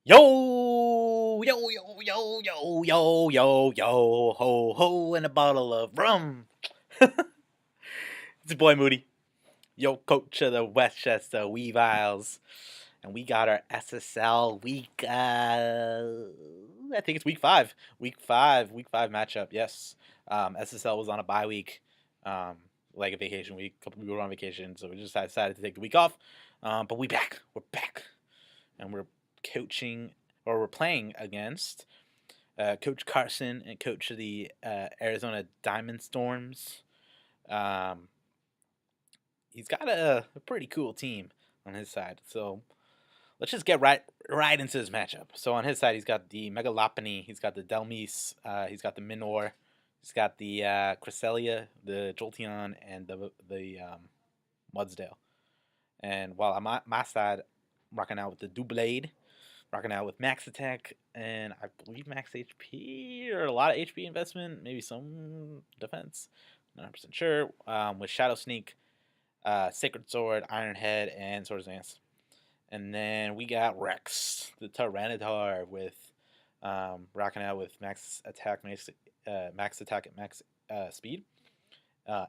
Yo, yo, yo, yo, yo, yo, yo, yo, ho, ho, and a bottle of rum. It's your boy Moody, yo, coach of the Westchester Weaviles, and we got our SSL week. I think it's week five matchup. Yes, SSL was on a bye week, um, like a vacation week. A couple people were on vacation, so we just decided to take the week off. But we're back, and we're coaching or we're playing against Coach Carson and coach of the Arizona Diamondstorms. Um, he's got a pretty cool team on his side. So let's just get right into this matchup. So on his side, he's got the Megalopony, he's got the Delmise, he's got the Minor, he's got the Cresselia, the Jolteon, and the Mudsdale. And while I'm on my side, I'm rocking out with the Doublade, rocking out with Max Attack, and I believe Max HP, or a lot of HP investment, maybe some defense. Not 100% sure. With Shadow Sneak, Sacred Sword, Iron Head, and Sword Advance. And then we got Rex, the Tyranitar, with rocking out with Max Attack, Max Attack at Max Speed.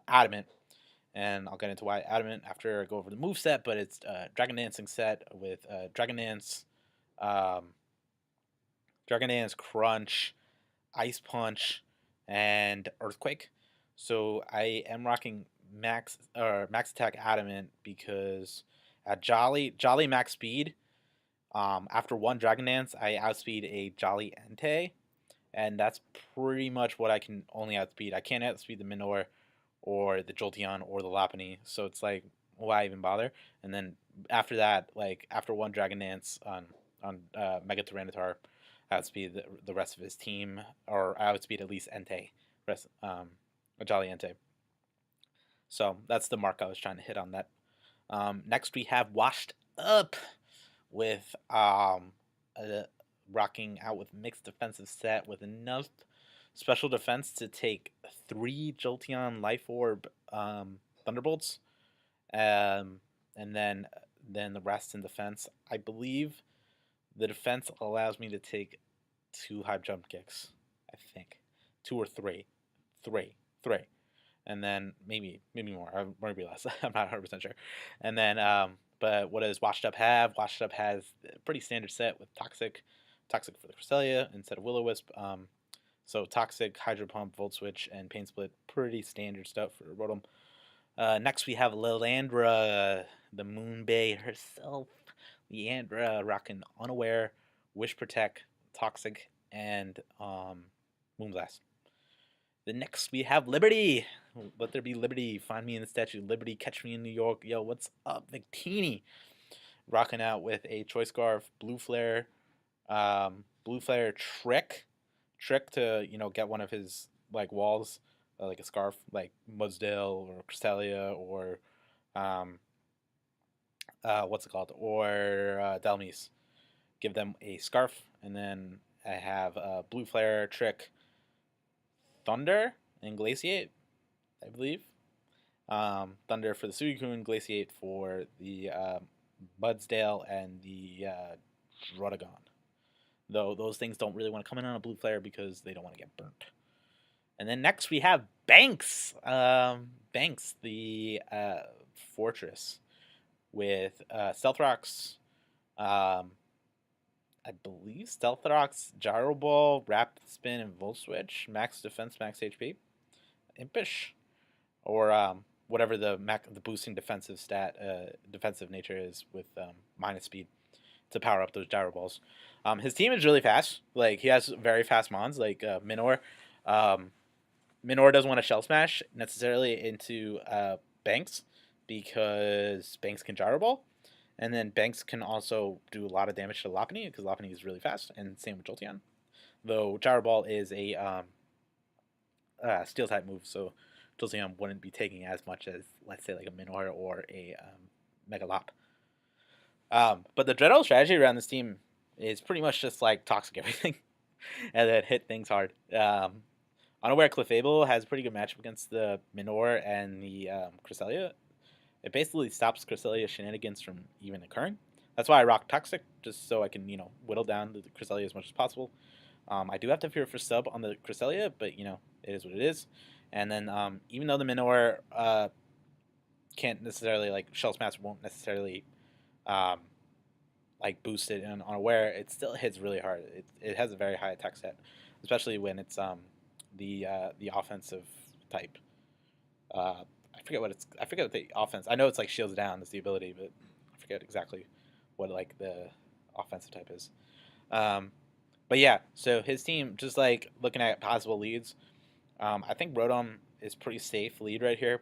Adamant, and I'll get into why Adamant after I go over the move set, but it's Dragon Dancing set with Dragon Dance, Crunch, Ice Punch, and Earthquake. So I am rocking Max Attack Adamant because at Jolly Max Speed, after one Dragon Dance, I outspeed a Jolly Entei, and that's pretty much what I can only outspeed. I can't outspeed the Minor or the Jolteon or the Lopunny, so it's like, why even bother? And then after that, like after one Dragon Dance on Mega Tyranitar, I outspeed the rest of his team, or I outspeed at least Entei, a Jolly Entei. So that's the mark I was trying to hit on that. Next we have Washed Up with rocking out with mixed defensive set with enough special defense to take 3 Jolteon Life Orb Thunderbolts, and then the rest in defense. I believe the defense allows me to take 2 high jump kicks. I think 2 or 3, 3, and then maybe more. Maybe less. I'm not 100% sure. And then but what does Washed Up have? Washed Up has a pretty standard set with Toxic for the Cresselia instead of Will-O-Wisp. So Toxic, Hydro Pump, Volt Switch, and Pain Split, pretty standard stuff for Rotom. Next we have Lilandra, the Moonbay herself. Leandra rocking Unaware, Wish Protect, Toxic, and Moonblast. The next we have Liberty. Let there be Liberty. Find me in the Statue of Liberty. Catch me in New York. Yo, what's up, Victini? Rocking out with a Choice Scarf, Blue Flare, Trick to get one of his like walls, like a scarf, like Mudsdale or Cresselia or what's it called, or Delmise. Give them a scarf, and then I have Blue Flare, Trick, Thunder, and Glaciate, I believe. Thunder for the Suicune, Glaciate for the Mudsdale, and the Drotagon. Though those things don't really want to come in on a Blue Flare because they don't want to get burnt. And then next we have Banks. Banks, the Fortress, with Stealth Rocks, I believe Stealth Rocks, Gyro Ball, Rapid Spin, and Volt Switch. Max Defense, Max HP. Impish. Or whatever the boosting defensive nature is with minus speed to power up those gyro balls. His team is really fast. Like, he has very fast mons, like Minor. Minor doesn't want to Shell Smash necessarily into Banks because Banks can gyro ball. And then Banks can also do a lot of damage to Lopunny because Lopunny is really fast, and same with Jolteon. Though gyro ball is a steel type move, so Jolteon wouldn't be taking as much as, let's say, like a Minor or a Megalop. But the general strategy around this team is pretty much just like Toxic everything and then hit things hard. Unaware Clefable has a pretty good matchup against the Minor and the Cresselia. It basically stops Cresselia shenanigans from even occurring. That's why I rock Toxic, just so I can, whittle down the Cresselia as much as possible. I do have to fear for sub on the Cresselia, but, it is what it is. And then even though the Minotaur can't necessarily, like, Shell Smash won't necessarily, like, boost it on aware, it still hits really hard. It has a very high attack stat, especially when it's the offensive type. I forget what the offense. I know it's like shields down is the ability, but I forget exactly what like the offensive type is. But yeah, so his team, just like looking at possible leads, I think Rotom is pretty safe lead right here.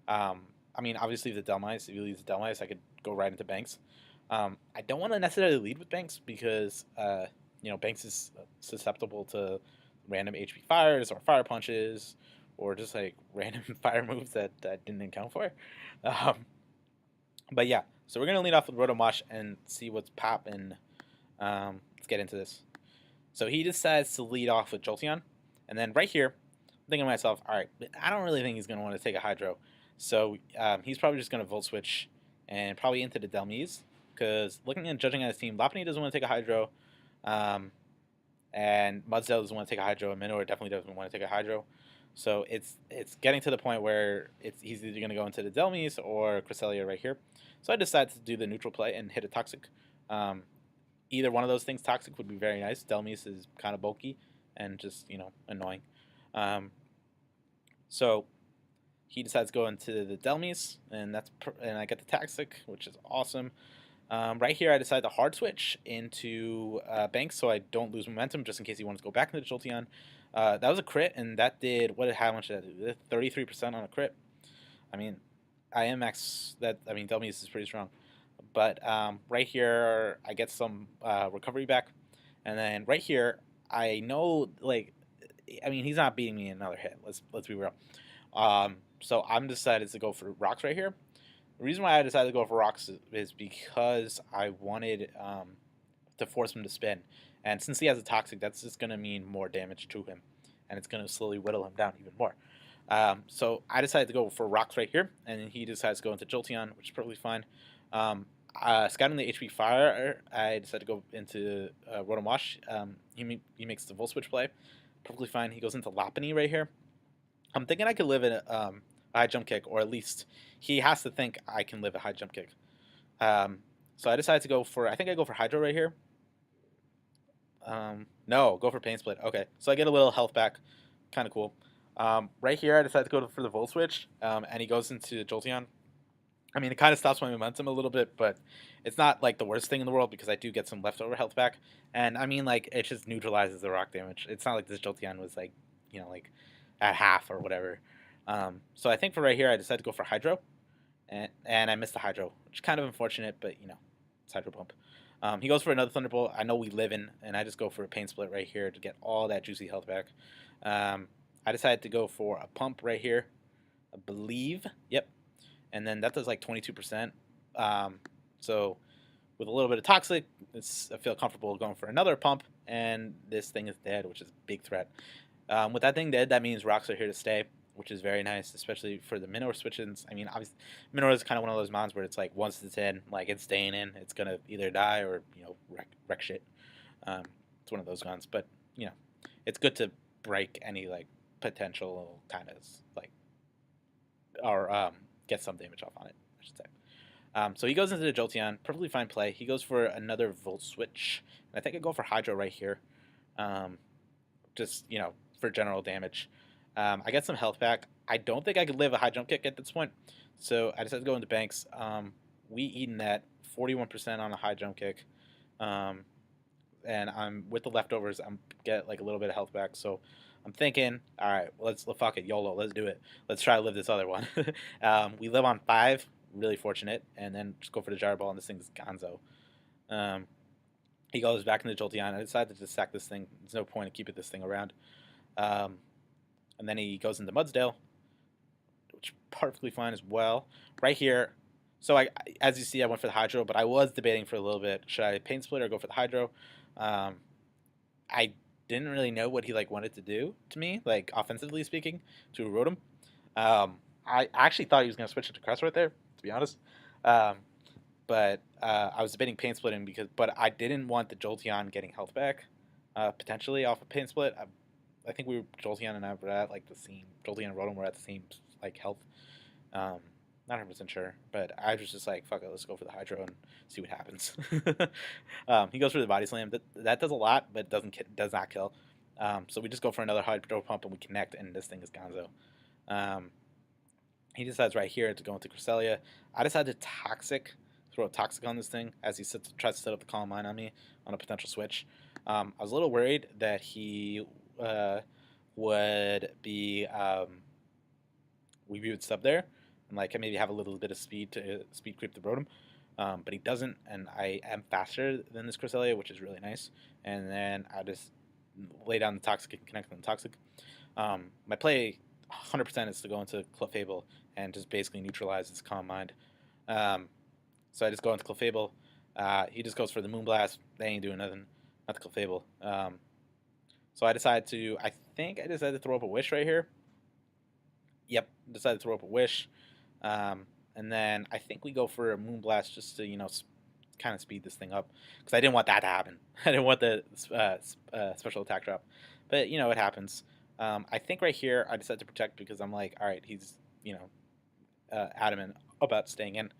I mean, obviously the Delmice, if he leads the Delmice, I could go right into Banks. I don't want to necessarily lead with Banks because Banks is susceptible to random HP fires or fire punches or just like random fire moves that I didn't account for. But yeah, so we're gonna lead off with Rotom and see what's popping. Let's get into this. So he decides to lead off with Jolteon, and then right here, I'm thinking to myself, all right, I don't really think he's gonna want to take a Hydro, so he's probably just gonna Volt Switch and probably into the Delmise, because looking and judging at his team, Lopunny doesn't want to take a Hydro, and Mudsdale doesn't want to take a Hydro, and Minotaur definitely doesn't want to take a Hydro. So it's getting to the point where he's either going to go into the Delmise or Cresselia right here. So I decided to do the neutral play and hit a Toxic. Either one of those things, Toxic would be very nice. Delmise is kind of bulky and just, annoying. So he decides to go into the Delmise, and I get the Toxic, which is awesome. Right here, I decide to hard switch into Banks so I don't lose momentum, just in case he wants to go back into Jolteon. That was a crit, and that did how much did that do? 33% on a crit. I mean, Delmise is pretty strong. But right here, I get some recovery back, and then right here, I know he's not beating me in another hit. Let's be real. So I'm decided to go for rocks right here. The reason why I decided to go for rocks is because I wanted to force him to spin. And since he has a Toxic, that's just going to mean more damage to him. And it's going to slowly whittle him down even more. So I decided to go for rocks right here. And he decides to go into Jolteon, which is perfectly fine. Scouting the HP Fire, I decided to go into Rotom Wash. He makes the Volt Switch play. Perfectly fine. He goes into Lopunny right here. I'm thinking I could live in a high jump kick, or at least he has to think I can live a high jump kick. So I decided to go for, I think I go for Hydro right here. No, go for Pain Split. Okay, so I get a little health back. Kind of cool. Right here, I decided to go for the Volt Switch, and he goes into Jolteon. I mean, it kind of stops my momentum a little bit, but it's not like the worst thing in the world because I do get some leftover health back. And I mean, like, it just neutralizes the rock damage. It's not like this Jolteon was like, like at half or whatever. So I think for right here, I decided to go for Hydro, and I missed the Hydro, which is kind of unfortunate, but it's Hydro Pump. He goes for another Thunderbolt. I know we live in, and I just go for a Pain Split right here to get all that juicy health back. I decided to go for a Pump right here, I believe. Yep. And then that does like 22%. So with a little bit of Toxic, I feel comfortable going for another Pump, and this thing is dead, which is a big threat. With that thing dead, that means rocks are here to stay, which is very nice, especially for the Minotaur switch-ins. I mean, obviously, Minotaur is kind of one of those mons where it's like once it's in, like it's staying in, it's gonna either die or wreck shit. It's one of those guns, but it's good to break any like potential kind of like or get some damage off on it, I should say. So he goes into the Jolteon, perfectly fine play. He goes for another Volt Switch, and I think I go for Hydro right here, just for general damage. I get some health back. I don't think I could live a high jump kick at this point, so I decided to go into Banks. We eaten that 41% on a high jump kick, and I'm with the leftovers. I'm get like a little bit of health back, so I'm thinking, all right, let's fuck it, YOLO, let's do it. Let's try to live this other one. We live on 5, really fortunate, and then just go for the Gyro Ball, and this thing's gonzo. He goes back into Jolteon. I decided to sack this thing. There's no point in keeping this thing around. And then he goes into Mudsdale, which is perfectly fine as well. Right here, so as you see, I went for the Hydro, but I was debating for a little bit. Should I Pain Split or go for the Hydro? I didn't really know what he wanted to do to me, like offensively speaking, to Rotom. I actually thought he was going to switch it to Crest right there, to be honest. but I was debating pain splitting but I didn't want the Jolteon getting health back, potentially off of pain split. I think Jolteon and I were at like the same. Jolteon and Rotom were at the same like health. Um, Not 100% sure, but I was just like, fuck it, let's go for the Hydro and see what happens. He goes for the Body Slam. That does a lot, but does not kill. So we just go for another Hydro Pump and we connect, and this thing is Gonzo. He decides right here to go into Cresselia. I decided to throw a Toxic on this thing as he tries to set up the Calm Mind on me on a potential switch. I was a little worried that he would be we would sub there and like maybe have a little bit of speed creep the Rotom. But he doesn't, and I am faster than this Cresselia, which is really nice. And then I just lay down the Toxic and connect on the Toxic. My play 100% is to go into Clefable and just basically neutralize his Calm Mind. So I just go into Clefable. He just goes for the Moonblast. They ain't doing nothing. Not the Clefable. So I decided to throw up a Wish right here. Yep, decided to throw up a Wish. And then I think we go for a Moonblast just to, kind of speed this thing up. Because I didn't want that to happen. I didn't want the special attack drop. But, it happens. I think right here I decided to protect because I'm like, all right, he's, adamant about staying in.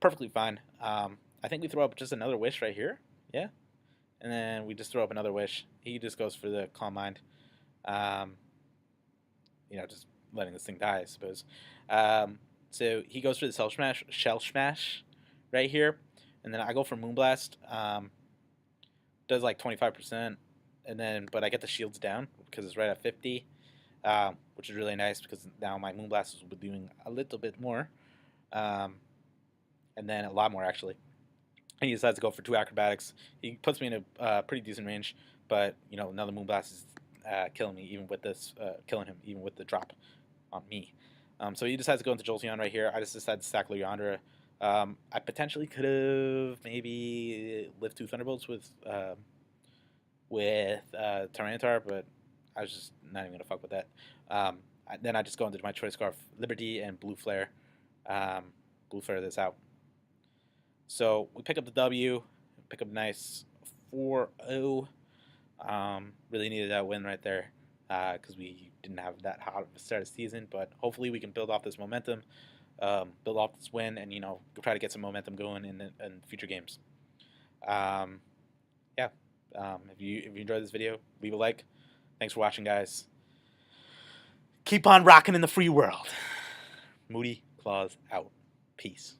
Perfectly fine. I think we throw up just another Wish right here. Yeah. And then we just throw up another Wish. He just goes for the Calm Mind. Just letting this thing die, I suppose. So he goes for the Shell Smash right here. And then I go for Moonblast. Does like 25%. But I get the shields down because it's right at 50. Which is really nice because now my Moonblast is doing a little bit more. And then a lot more, actually. And he decides to go for 2 Acrobatics. He puts me in a pretty decent range, but, another Moonblast is killing me, killing him, even with the drop on me. So he decides to go into Jolteon right here. I just decided to stack Leandra. I potentially could have maybe lived 2 Thunderbolts with Tyranitar, but I was just not even going to fuck with that. Then I just go into my Choice Scarf, Liberty, and Blue Flare. Blue Flare this out. So we pick up the W, pick up a nice 4-0. Really needed that win right there because we didn't have that hot of a start of the season. But hopefully we can build off this momentum, build off this win, and try to get some momentum going in future games. Yeah. If you enjoyed this video, leave a like. Thanks for watching, guys. Keep on rocking in the free world. Moody Claws out. Peace.